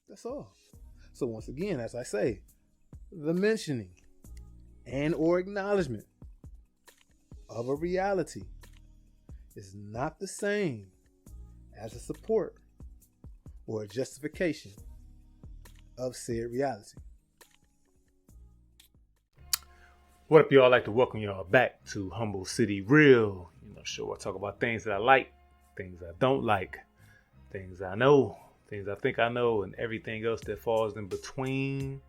That's all. So once again, as I say, the mentioning and or acknowledgement of a reality is not the same as a support or a justification of said reality. What up, y'all? I'd like to welcome y'all back to Humble City Real. Show I talk about things that I like, things I don't like, things I know, things I think I know, and everything else that falls in between.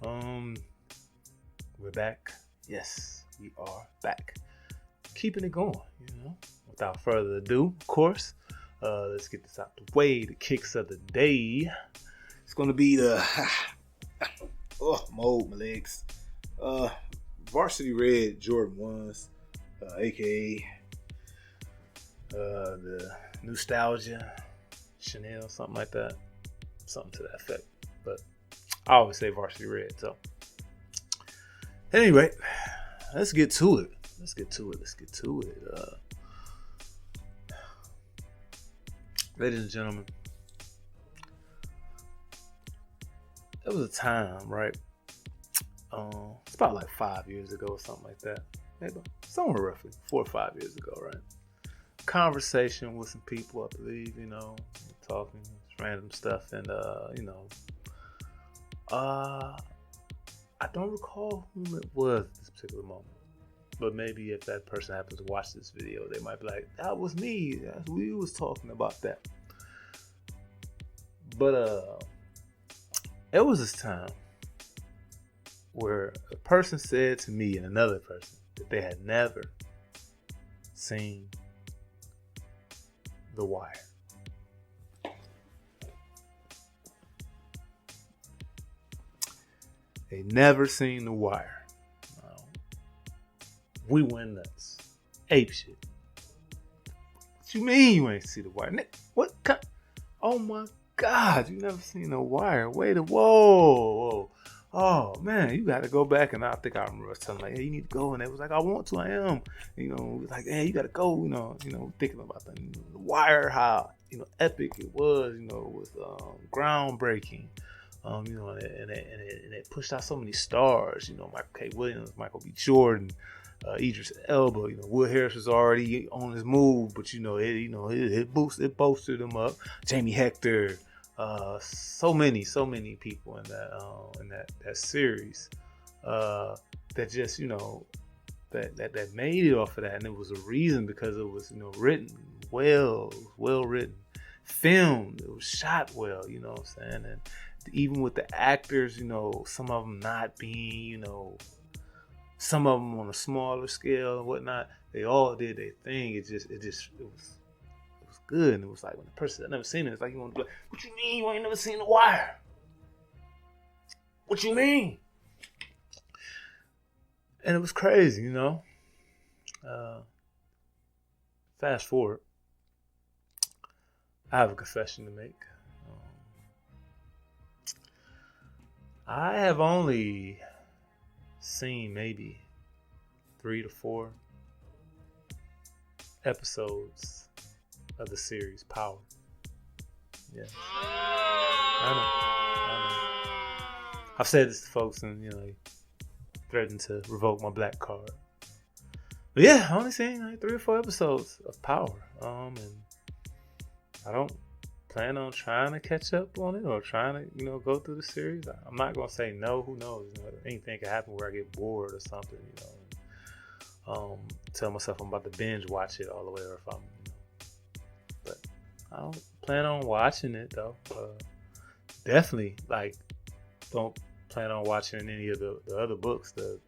We're back. Yes, we are back. Keeping it going, Without further ado, of course, let's get this out the way. The kicks of the day. It's gonna be the my legs. Varsity Red Jordan 1s, aka the Nostalgia Chanel, something like that, something to that effect. But I always say Varsity Red. So anyway, let's get to it. Ladies and gentlemen, there was a time, right? It's about like 5 years ago or something like that. Maybe somewhere roughly 4 or 5 years ago, right? Conversation with some people, I believe, talking random stuff, and I don't recall whom it was at this particular moment. But maybe if that person happens to watch this video, they might be like, that was me. We was talking about that. But it was this time where a person said to me and another person that they had never seen The Wire. They never seen The Wire. We went nuts. Ape shit. What you mean you ain't see The Wire? What? Oh my God, you never seen The Wire. Whoa. Oh man, you got to go back. And I think I remember telling like, hey, you need to go. And they was like, I want to, I am. Like, hey, you got to go. Thinking about the Wire, how epic it was. It was groundbreaking. And it pushed out so many stars. Michael K. Williams, Michael B. Jordan, Idris Elba. Will Harris was already on his move, but it boosted him up. Jamie Hector. So many people in that series that just that made it off of that, and it was a reason because it was written well written, filmed, it was shot well, what I'm saying, and even with the actors, some of them not being some of them on a smaller scale and whatnot, they all did their thing. It was good. And it was like when the person that never seen it, it's like you want to be like, what you mean you ain't never seen The Wire? What you mean? And it was crazy, fast forward, I have a confession to make. I have only seen maybe 3 to 4 episodes of the series Power. Yeah. I know. I've said this to folks and they threatened to revoke my black card. But yeah, I only seen like 3 or 4 episodes of Power. And I don't plan on trying to catch up on it or trying to go through the series. I'm not gonna say no. Who knows? Anything can happen where I get bored or something. Tell myself I'm about to binge watch it all the way, or if I'm but I don't plan on watching it though. Definitely don't plan on watching any of the other books, the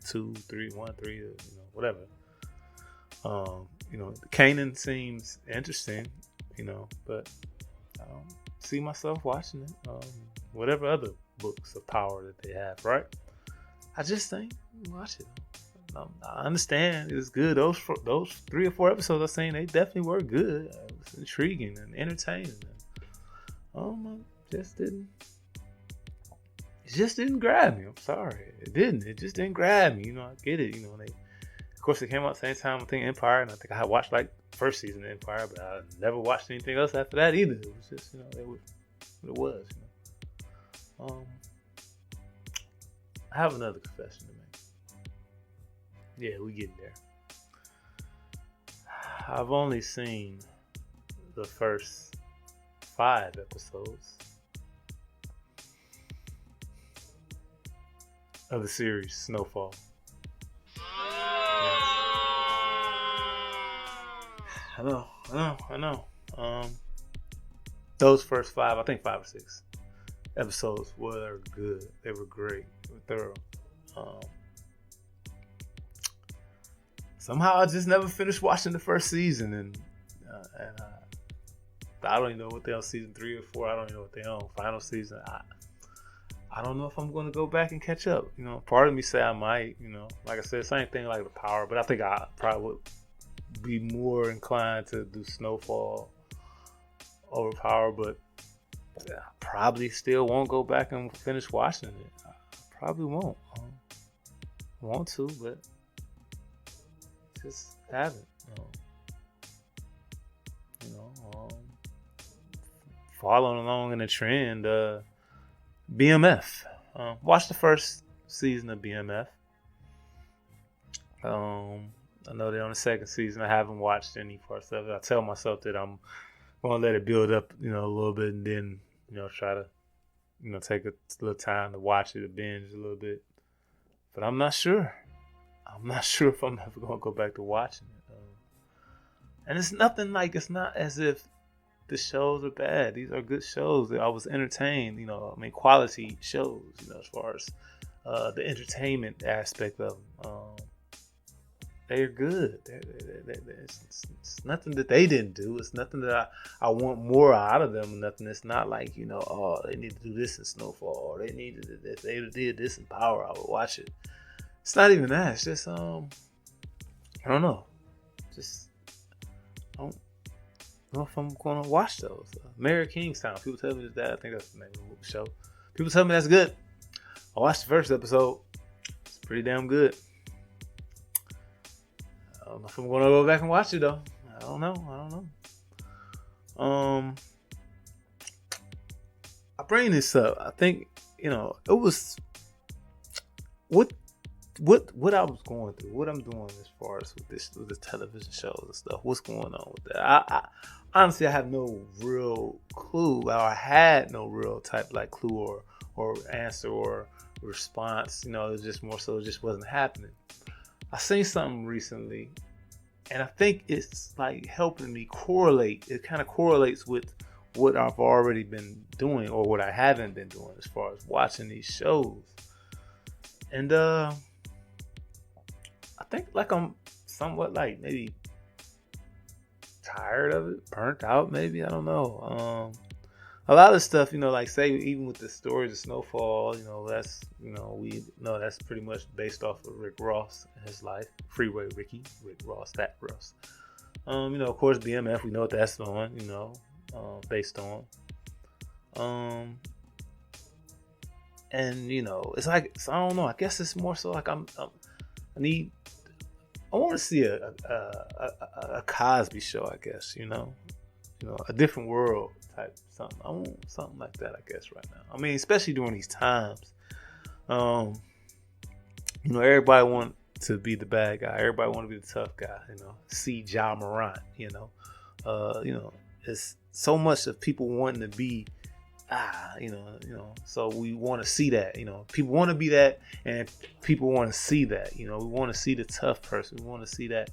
2, 3, 1, 3, whatever. Kanan seems interesting, but I don't see myself watching it. Whatever other books of Power that they have, right? I just think watch it. I understand it's good. Those 3 or 4 episodes I've seen, they definitely were good. It was intriguing and entertaining. It just didn't grab me. I'm sorry, it didn't. It just didn't grab me. I get it. Of course, it came out at the same time. I think Empire, and I think I had watched first season of Empire, but I never watched anything else after that either. It was just, it was what it was. I have another confession to make. Yeah, we getting there. I've only seen the first 5 episodes of the series Snowfall. I know. Those first 5, I think 5 or 6 episodes were good. They were great. They were thorough. Somehow I just never finished watching the first season, and I don't even know what they're on season 3 or 4. I don't even know what they're on final season. I don't know if I'm going to go back and catch up. You know, part of me say I might. You know, like I said, same thing like The Power, but I think I probably would be more inclined to do Snowfall over Power, but I probably still won't go back and finish watching it. I probably won't. I want to, but just haven't. Following along in the trend, BMF. Watched the first season of BMF. I know they're on the second season. I haven't watched any parts of it. I tell myself that I'm going to let it build up, a little bit, and then, try to, take a little time to watch it, to binge a little bit. But I'm not sure. I'm not sure if I'm ever going to go back to watching it. And it's nothing like, it's not as if the shows are bad. These are good shows. I was entertained, quality shows, as far as the entertainment aspect of them. They're good. It's nothing that they didn't do. It's nothing that I want more out of them. Nothing. It's not like, they need to do this in Snowfall, or they needed to, if they did this in Power, I would watch it. It's not even that. It's just I don't know. Just I don't know if I'm gonna watch those. Mary Kingstown. People tell me that. I think that's the name of the show. People tell me that's good. I watched the first episode. It's pretty damn good. I don't know if I'm gonna go back and watch it though. I don't know. I bring this up. I think it was what I was going through, what I'm doing as far as with the television shows and stuff. What's going on with that? I honestly I have no real clue, or I had no real type like clue or answer or response. It was just more so it just wasn't happening. I seen something recently, and I think it's like helping me correlate. It kind of correlates with what I've already been doing or what I haven't been doing as far as watching these shows. And I think like I'm somewhat like maybe tired of it, burnt out maybe, I don't know. A lot of stuff, like say even with the stories of Snowfall, that's we know that's pretty much based off of Rick Ross and his life. Freeway Ricky, Rick Ross, that Ross. Of course BMF, we know what that's on, based on. And it's like, so I don't know, I guess it's more so like I want to see a Cosby show, I guess, a different world type something. I want something like that, I guess, right now. I mean, especially during these times. Everybody want to be the bad guy. Everybody want to be the tough guy. See Ja Morant. It's so much of people wanting to be. So we want to see that. People want to be that, and people want to see that. We want to see the tough person. We want to see that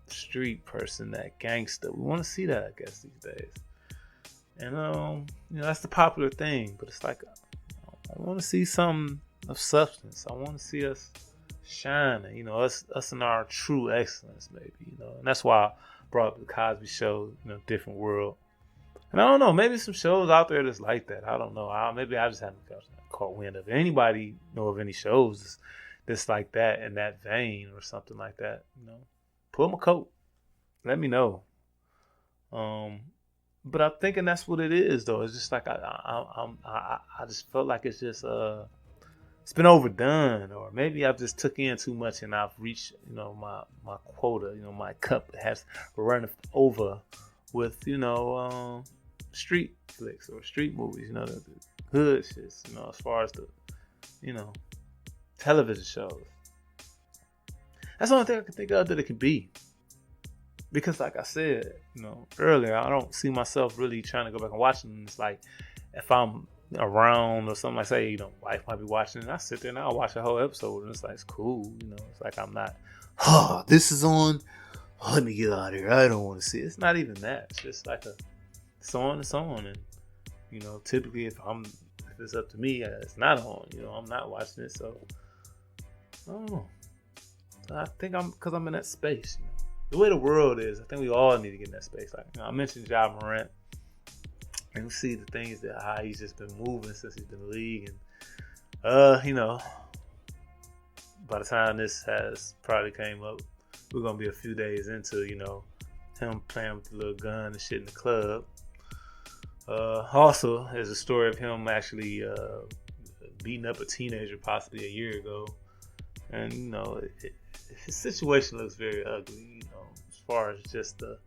street person, that gangster. We want to see that, I guess, these days. And that's the popular thing. But it's like I want to see something of substance. I want to see us shining. Us in our true excellence, maybe. And that's why I brought up the Cosby Show. Different world. And I don't know, maybe some shows out there that's like that. I don't know. Maybe I just haven't caught wind of it. Anybody know of any shows that's like that, in that vein or something like that? Pull them a coat. Let me know. But I'm thinking that's what it is, though. It's just like I just felt like it's just it's been overdone, or maybe I've just took in too much and I've reached my quota. My cup has run over with street flicks or street movies, hood shits, as far as the, you know, television shows. That's the only thing I can think of that it could be. Because like I said, earlier, I don't see myself really trying to go back and watch them. It's like if I'm around or something, like say, wife might be watching it, I sit there and I'll watch a whole episode and it's like, it's cool. It's like I'm not, this is on. Let me get out of here. I don't want to see it. It's not even that. It's just like it's on. And, typically if it's up to me, it's not on. I'm not watching it. So, I don't know. I think because I'm in that space. The way the world is, I think we all need to get in that space. Like I mentioned Ja Morant, and we see the things that how he's just been moving since he's been in the league, and by the time this has probably came up, we're gonna be a few days into him playing with the little gun and shit in the club. Also, there's a story of him actually beating up a teenager possibly a year ago, and his situation looks very ugly. As far as just the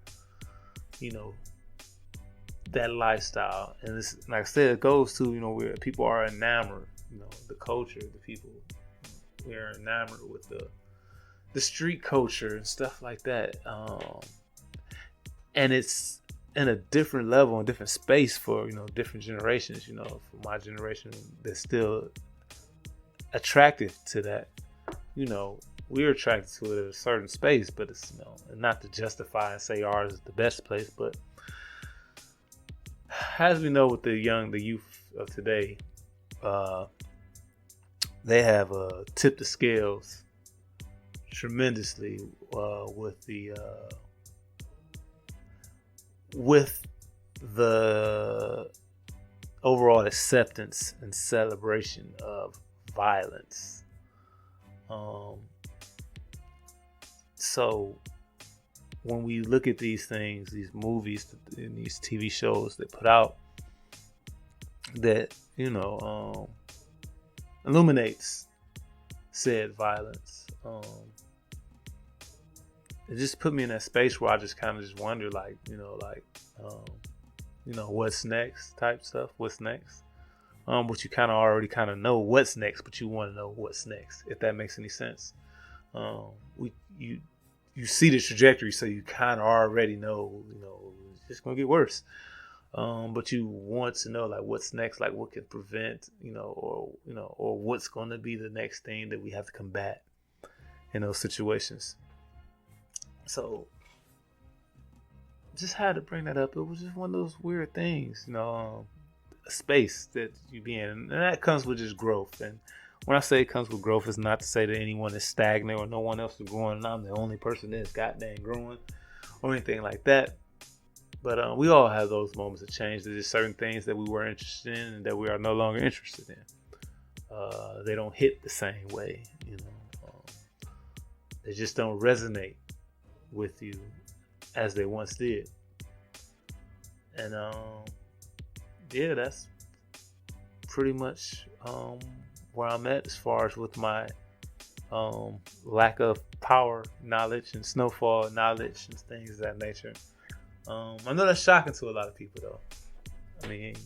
that lifestyle, and it's like I said, it goes to where people are enamored, the culture, the people. We're enamored with the street culture and stuff like that, and it's in a different level and different space for different generations. For my generation, that's still attractive to that. We're attracted to it at a certain space, but it's not to justify and say ours is the best place, but as we know with the youth of today, they have tipped the scales tremendously with the overall acceptance and celebration of violence. So when we look at these things, these movies and these TV shows they put out that illuminates said violence, it just put me in that space where I just kind of just wonder, what's next type stuff. What's next? But you kind of already kind of know what's next, but you want to know what's next, if that makes any sense. You see the trajectory, so you kind of already know, it's just gonna get worse. But you want to know what's next, what can prevent, or what's going to be the next thing that we have to combat in those situations. So just had to bring that up. It was just one of those weird things, a space that you be in, and that comes with just growth. And when I say it comes with growth, it's not to say that anyone is stagnant or no one else is growing and I'm the only person that's goddamn growing or anything like that. But we all have those moments of change. There's just certain things that we were interested in and that we are no longer interested in. They don't hit the same way, they just don't resonate with you as they once did. And that's pretty much where I'm at as far as with my lack of power knowledge and snowfall knowledge and things of that nature. I know that's shocking to a lot of people, though. I mean,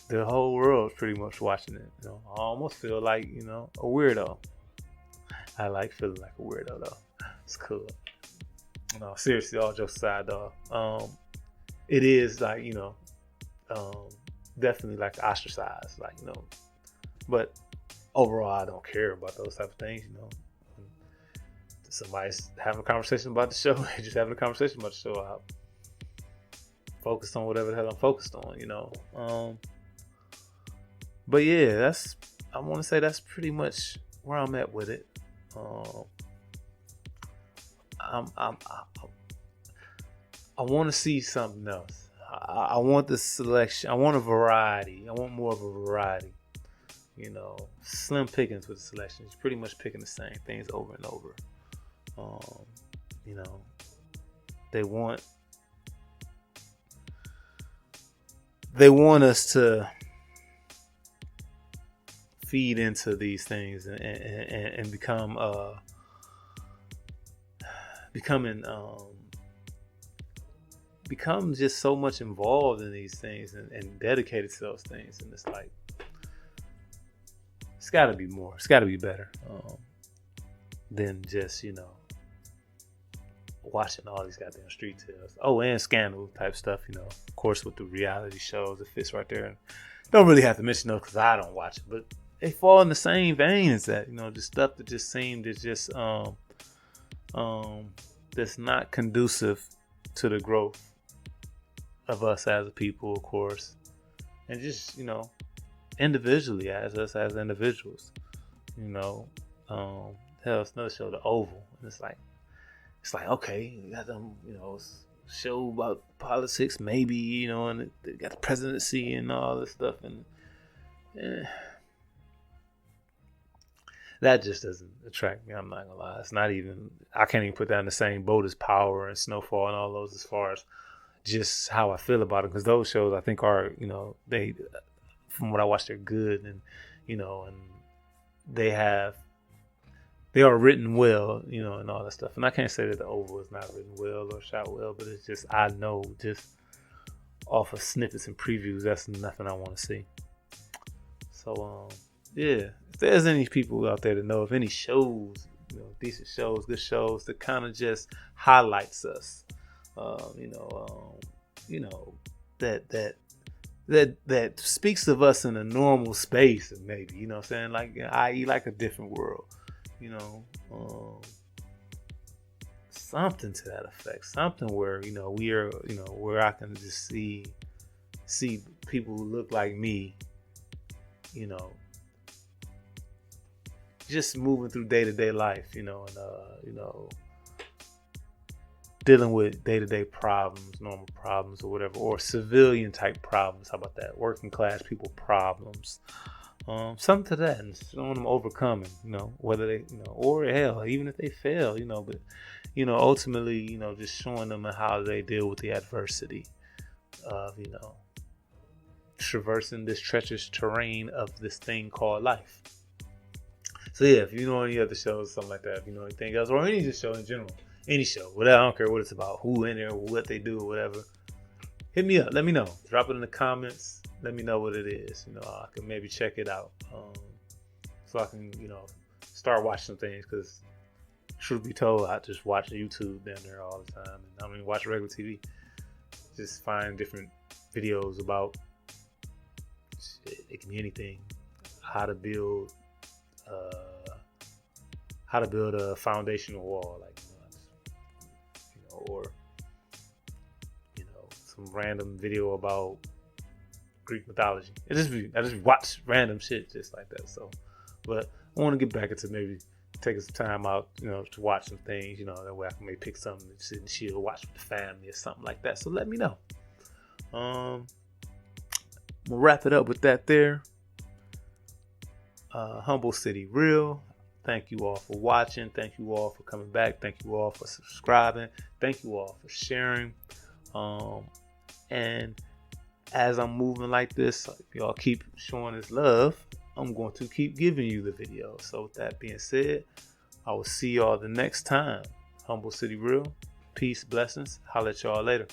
the whole world's pretty much watching it. I almost feel like a weirdo. I like feeling like a weirdo, though. It's cool. No, seriously, all jokes aside, though. It is definitely ostracized, but overall I don't care about those type of things. Somebody's having a conversation about the show, just having a conversation about the show. I'll focus on whatever the hell I'm focused on, but yeah, I want to say that's pretty much where I'm at with it. I want to see something else. I want the selection. I want a variety. I want more of a variety. Slim pickings with the selection. It's pretty much picking the same things over and over. They want us to feed into these things and becoming become just so much involved in these things and dedicated to those things, and it's like it's got to be more. It's got to be better than just watching all these goddamn street tales. Oh, and scandal type stuff. Of course, with the reality shows, it fits right there. And don't really have to mention those because I don't watch it, but they fall in the same vein as that. The stuff that just seemed to just that's not conducive to the growth of us as a people, of course, and just individually as us as individuals. Hell, it's another show, The Oval, and it's like okay, you got them, show about politics, maybe, and they got the presidency and all this stuff, and that just doesn't attract me. I'm not gonna lie. It's not even. I can't even put that in the same boat as Power and Snowfall and all those as far as just how I feel about it, because those shows I think are, they, from what I watch, they're good, and and they are written well, and all that stuff. And I can't say that The Oval is not written well or shot well, but it's just, I know just off of snippets and previews, that's nothing I want to see. So yeah, if there's any people out there that know of any shows, decent shows, good shows that kind of just highlights us, that speaks of us in a normal space, and maybe, what I'm saying, like, i.e. like a different world, something to that effect, something where, we are, where I can just see people who look like me, just moving through day-to-day life, and dealing with day-to-day problems, normal problems or whatever, or civilian type problems. How about that? Working class people problems. Something to that, and showing them overcoming, whether they, or hell, even if they fail, but, ultimately, just showing them how they deal with the adversity of, traversing this treacherous terrain of this thing called life. So yeah, if you know any other shows, something like that, if you know anything else, or any just show in general, any show, whatever, I don't care what it's about, who in there, what they do, or whatever, hit me up, let me know, drop it in the comments, let me know what it is, I can maybe check it out, so I can, start watching some things, because truth be told, I just watch YouTube down there all the time, and I don't even watch regular TV, just find different videos about, it can be anything, how to build a foundational wall, like, or some random video about Greek mythology. I just watch random shit just like that. So, but I want to get back into maybe taking some time out, to watch some things, that way I can maybe pick something to sit and chill, watch with the family or something like that. So let me know. We'll wrap it up with that there. Humble City Real. Thank you all for watching. Thank you all for coming back. Thank you all for subscribing. Thank you all for sharing. And as I'm moving like this, if y'all keep showing this love, I'm going to keep giving you the video. So with that being said, I will see y'all the next time. Humble City Real. Peace, blessings. Holla at y'all later.